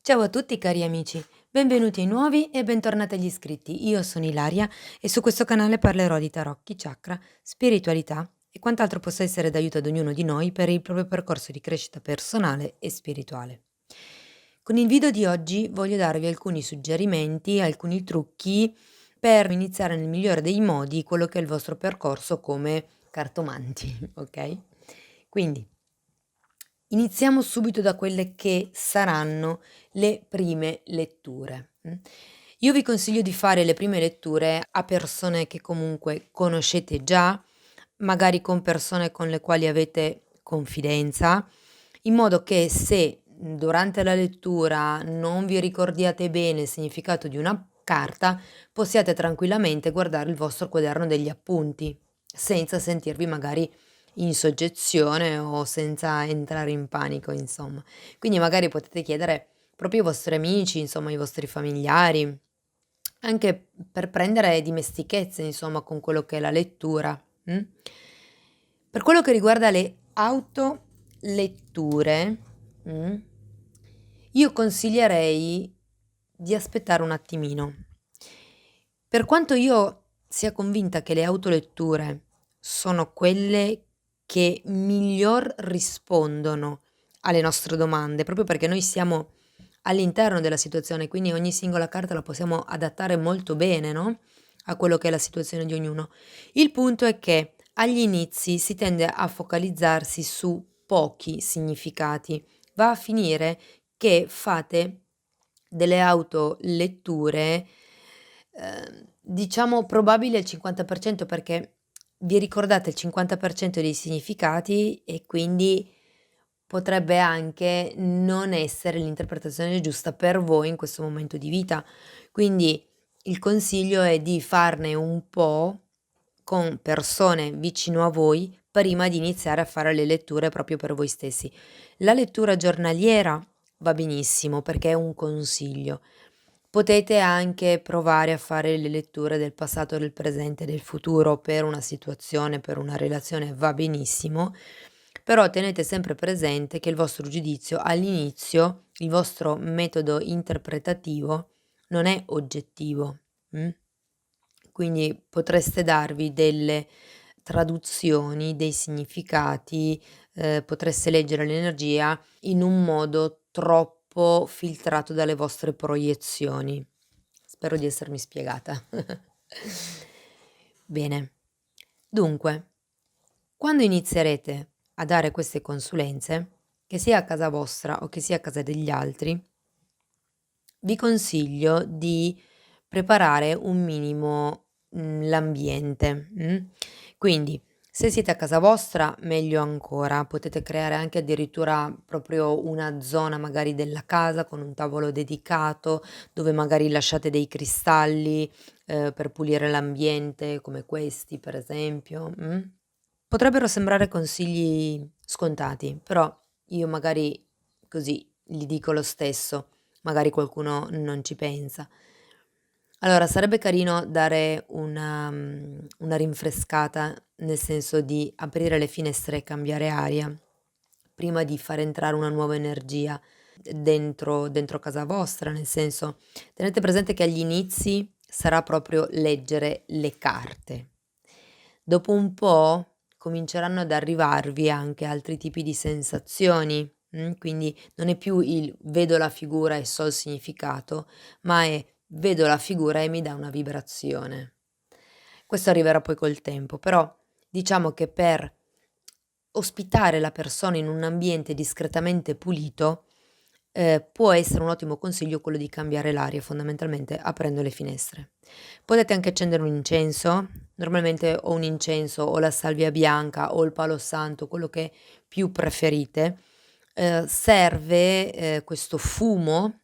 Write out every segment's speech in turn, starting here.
Ciao a tutti cari amici, benvenuti ai nuovi e bentornati agli iscritti. Io sono Ilaria e su questo canale parlerò di tarocchi, chakra, spiritualità e quant'altro possa essere d'aiuto ad ognuno di noi per il proprio percorso di crescita personale e spirituale. Con il video di oggi voglio darvi alcuni suggerimenti, alcuni trucchi per iniziare nel migliore dei modi quello che è il vostro percorso come cartomanti, ok? Quindi iniziamo subito da quelle che saranno le prime letture. Io vi consiglio di fare le prime letture a persone che comunque conoscete già, magari con persone con le quali avete confidenza, in modo che se, durante la lettura non vi ricordiate bene il significato di una carta, possiate tranquillamente guardare il vostro quaderno degli appunti, senza sentirvi magari in soggezione o senza entrare in panico, insomma. Quindi magari potete chiedere proprio ai vostri amici, insomma, ai vostri familiari, anche per prendere dimestichezza, insomma, con quello che è la lettura. Per quello che riguarda le autoletture, io consiglierei di aspettare un attimino. Per quanto io sia convinta che le autoletture sono quelle che miglior rispondono alle nostre domande, proprio perché noi siamo all'interno della situazione, quindi ogni singola carta la possiamo adattare molto bene, no, a quello che è la situazione di ognuno. Il punto è che agli inizi si tende a focalizzarsi su pochi significati. Va a finire che fate delle autoletture, diciamo probabili al 50% perché vi ricordate il 50% dei significati e quindi potrebbe anche non essere l'interpretazione giusta per voi in questo momento di vita. Quindi il consiglio è di farne un po' con persone vicino a voi prima di iniziare a fare le letture proprio per voi stessi. La lettura giornaliera va benissimo perché è un consiglio. Potete anche provare a fare le letture del passato, del presente e del futuro per una situazione, per una relazione, va benissimo, però tenete sempre presente che il vostro giudizio all'inizio, il vostro metodo interpretativo non è oggettivo. Quindi potreste darvi delle traduzioni, dei significati, potreste leggere l'energia in un modo troppo filtrato dalle vostre proiezioni. Spero di essermi spiegata. Bene. Dunque, quando inizierete a dare queste consulenze, che sia a casa vostra o che sia a casa degli altri, vi consiglio di preparare un minimo, l'ambiente. Quindi, se siete a casa vostra meglio ancora, potete creare anche addirittura proprio una zona magari della casa con un tavolo dedicato, dove magari lasciate dei cristalli, per pulire l'ambiente come questi per esempio. Potrebbero sembrare consigli scontati, però io magari così li dico lo stesso, magari qualcuno non ci pensa. Allora, sarebbe carino dare una rinfrescata, nel senso di aprire le finestre e cambiare aria, prima di far entrare una nuova energia dentro casa vostra, nel senso, tenete presente che agli inizi sarà proprio leggere le carte. Dopo un po' cominceranno ad arrivarvi anche altri tipi di sensazioni, quindi non è più il vedo la figura e so il significato, ma è vedo la figura e mi dà una vibrazione. Questo arriverà poi col tempo, però diciamo che per ospitare la persona in un ambiente discretamente pulito, può essere un ottimo consiglio quello di cambiare l'aria, fondamentalmente aprendo le finestre. Potete anche accendere un incenso, normalmente o un incenso o la salvia bianca o il palo santo, quello che più preferite. Serve, questo fumo,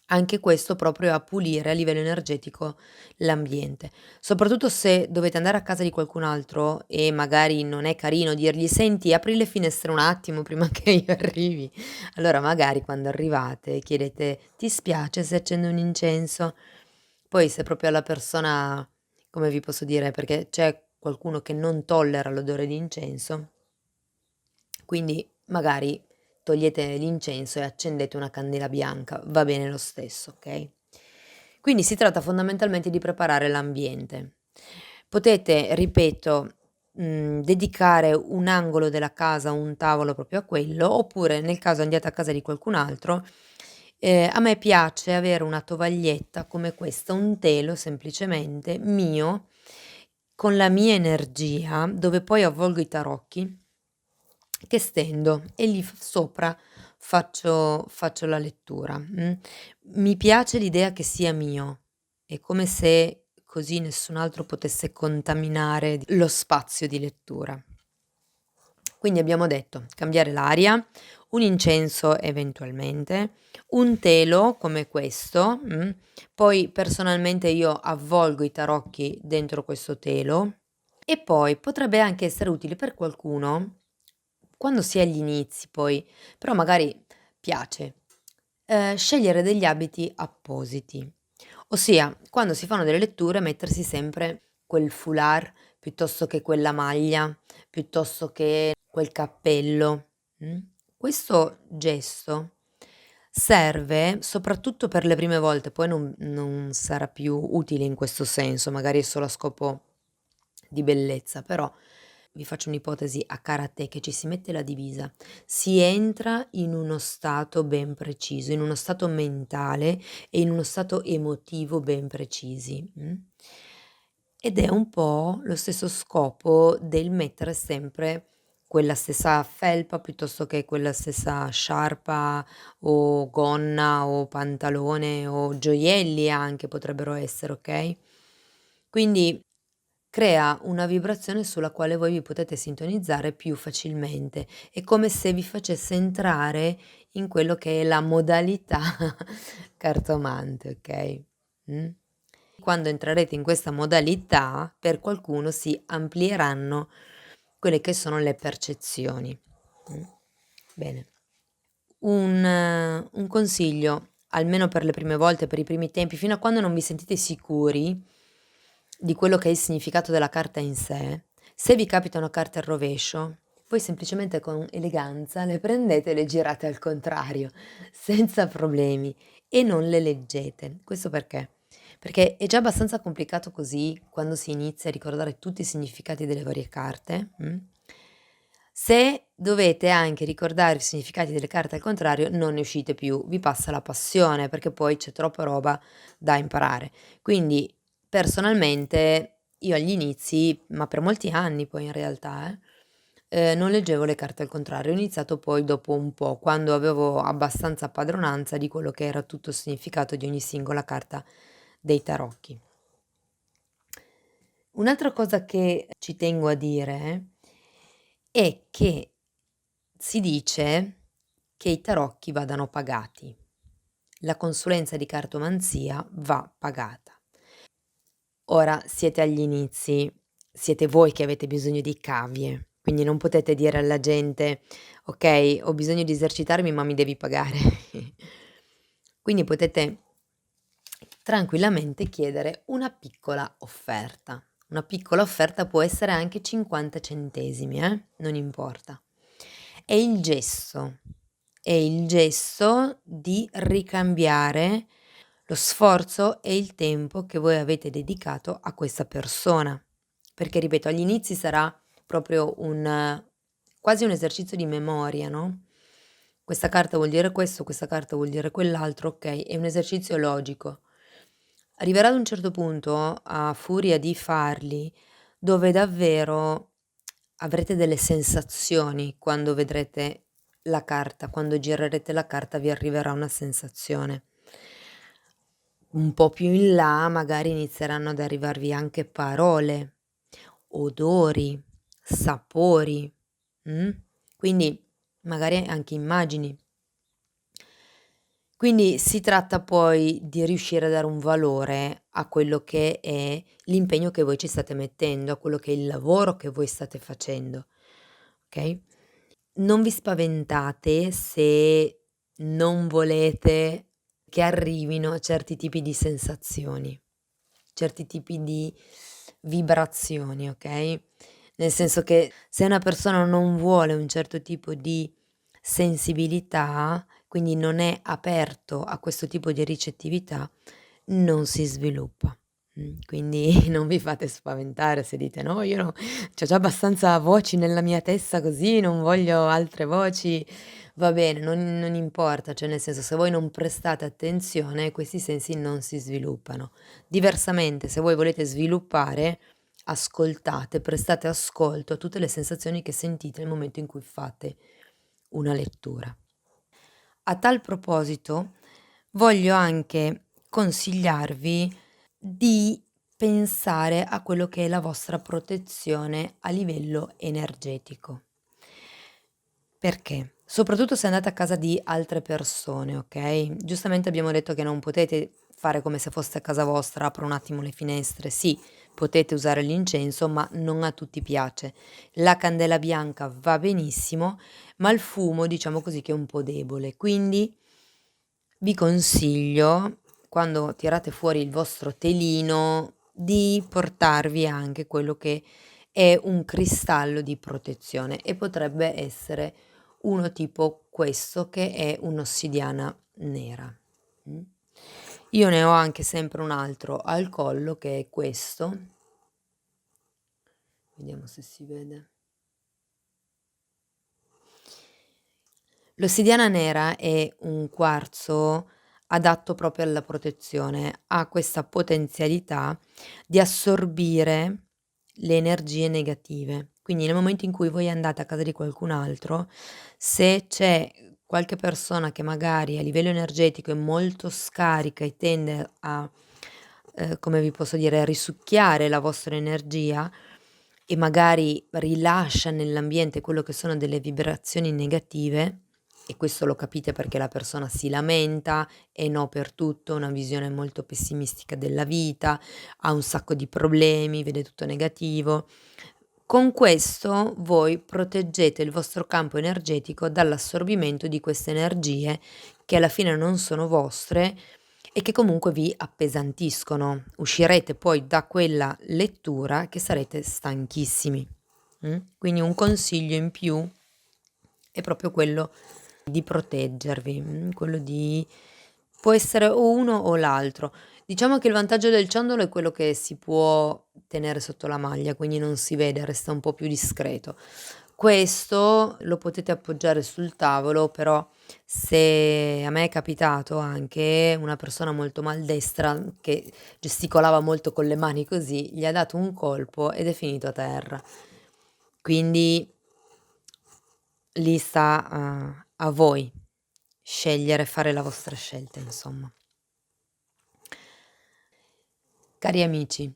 anche questo proprio a pulire a livello energetico l'ambiente. Soprattutto se dovete andare a casa di qualcun altro e magari non è carino dirgli: "Senti, apri le finestre un attimo prima che io arrivi." Allora magari quando arrivate chiedete: "Ti spiace se accendo un incenso?" Poi se proprio la persona, come vi posso dire, perché c'è qualcuno che non tollera l'odore di incenso, quindi magari togliete l'incenso e accendete una candela bianca, va bene lo stesso, okay? Quindi si tratta fondamentalmente di preparare l'ambiente. Potete, ripeto, dedicare un angolo della casa, un tavolo proprio a quello, oppure nel caso andiate a casa di qualcun altro, a me piace avere una tovaglietta come questa, un telo semplicemente mio, con la mia energia, dove poi avvolgo i tarocchi, che stendo e lì sopra faccio la lettura, Mi piace l'idea che sia mio, è come se così nessun altro potesse contaminare lo spazio di lettura. Quindi abbiamo detto: cambiare l'aria, un incenso eventualmente, un telo come questo, poi personalmente io avvolgo i tarocchi dentro questo telo e poi potrebbe anche essere utile per qualcuno, quando si è agli inizi poi, però magari piace, scegliere degli abiti appositi. Ossia, quando si fanno delle letture mettersi sempre quel foulard, piuttosto che quella maglia, piuttosto che quel cappello, mh? Questo gesto serve soprattutto per le prime volte, poi non sarà più utile in questo senso, magari è solo a scopo di bellezza, però vi faccio un'ipotesi a karate che ci si mette la divisa, si entra in uno stato ben preciso, in uno stato mentale e in uno stato emotivo ben precisi, ed è un po' lo stesso scopo del mettere sempre quella stessa felpa, piuttosto che quella stessa sciarpa o gonna o pantalone o gioielli anche potrebbero essere, okay, quindi crea una vibrazione sulla quale voi vi potete sintonizzare più facilmente. È come se vi facesse entrare in quello che è la modalità cartomante, okay, mh? Quando entrerete in questa modalità, per qualcuno si amplieranno quelle che sono le percezioni, mh. Bene. Un consiglio, almeno per le prime volte, per i primi tempi, fino a quando non vi sentite sicuri di quello che è il significato della carta in sé, se vi capita una carta al rovescio, voi semplicemente con eleganza le prendete e le girate al contrario, senza problemi, e non le leggete. Questo perché? Perché è già abbastanza complicato così quando si inizia a ricordare tutti i significati delle varie carte, Se dovete anche ricordare i significati delle carte al contrario, non ne uscite più, vi passa la passione, perché poi c'è troppa roba da imparare. Quindi, personalmente, io agli inizi, ma per molti anni poi in realtà, non leggevo le carte al contrario. Ho iniziato poi dopo un po', quando avevo abbastanza padronanza di quello che era tutto il significato di ogni singola carta dei tarocchi. Un'altra cosa che ci tengo a dire è che si dice che i tarocchi vadano pagati. La consulenza di cartomanzia va pagata. Ora siete agli inizi, siete voi che avete bisogno di cavie, quindi non potete dire alla gente: "Okay, ho bisogno di esercitarmi, ma mi devi pagare." Quindi potete tranquillamente chiedere una piccola offerta. Una piccola offerta può essere anche 50 centesimi, non importa. È il gesto di ricambiare lo sforzo e il tempo che voi avete dedicato a questa persona. Perché ripeto, agli inizi sarà proprio un quasi un esercizio di memoria, no, questa carta vuol dire questo, questa carta vuol dire quell'altro, okay, è un esercizio logico. Arriverà ad un certo punto, a furia di farli, dove davvero avrete delle sensazioni quando vedrete la carta, quando girerete la carta vi arriverà una sensazione. Un po' più in là magari inizieranno ad arrivarvi anche parole, odori, sapori, mh? Quindi magari anche immagini. Quindi si tratta poi di riuscire a dare un valore a quello che è l'impegno che voi ci state mettendo, a quello che è il lavoro che voi state facendo, okay? Non vi spaventate se non volete che arrivino certi tipi di sensazioni, certi tipi di vibrazioni, okay, nel senso che se una persona non vuole un certo tipo di sensibilità, quindi non è aperto a questo tipo di ricettività, non si sviluppa. Quindi non vi fate spaventare se dite: "No, io no c'ho già abbastanza voci nella mia testa così, non voglio altre voci". Va bene, non importa, cioè nel senso, se voi non prestate attenzione questi sensi non si sviluppano. Diversamente, se voi volete sviluppare, ascoltate, prestate ascolto a tutte le sensazioni che sentite nel momento in cui fate una lettura. A tal proposito, voglio anche consigliarvi di pensare a quello che è la vostra protezione a livello energetico. Perché? Soprattutto se andate a casa di altre persone, okay, giustamente abbiamo detto che non potete fare come se foste a casa vostra, apro un attimo le finestre, sì, potete usare l'incenso, ma non a tutti piace. La candela bianca va benissimo, ma il fumo diciamo così che è un po' debole, quindi vi consiglio, quando tirate fuori il vostro telino, di portarvi anche quello che è un cristallo di protezione e potrebbe essere uno tipo questo che è un'ossidiana nera. Mh. Io ne ho anche sempre un altro al collo che è questo. Vediamo se si vede. L'ossidiana nera è un quarzo adatto proprio alla protezione, ha questa potenzialità di assorbire le energie negative. Quindi nel momento in cui voi andate a casa di qualcun altro, se c'è qualche persona che magari a livello energetico è molto scarica e tende a, come vi posso dire, risucchiare la vostra energia e magari rilascia nell'ambiente quello che sono delle vibrazioni negative, e questo lo capite perché la persona si lamenta, è no per tutto, una visione molto pessimistica della vita, ha un sacco di problemi, vede tutto negativo. Con questo voi proteggete il vostro campo energetico dall'assorbimento di queste energie che alla fine non sono vostre e che comunque vi appesantiscono. Uscirete poi da quella lettura che sarete stanchissimi. Quindi un consiglio in più è proprio quello di proteggervi, quello di può essere o uno o l'altro. Diciamo che il vantaggio del ciondolo è quello che si può tenere sotto la maglia, quindi non si vede, resta un po' più discreto. Questo lo potete appoggiare sul tavolo, però se a me è capitato anche una persona molto maldestra che gesticolava molto con le mani così, gli ha dato un colpo ed è finito a terra. Quindi lì sta a voi scegliere, fare la vostra scelta insomma. Cari amici,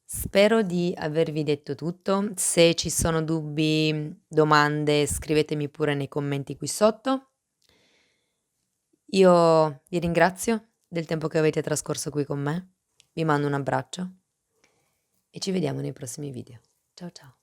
spero di avervi detto tutto. Se ci sono dubbi, domande, scrivetemi pure nei commenti qui sotto. Io vi ringrazio del tempo che avete trascorso qui con me, vi mando un abbraccio e ci vediamo nei prossimi video. Ciao ciao.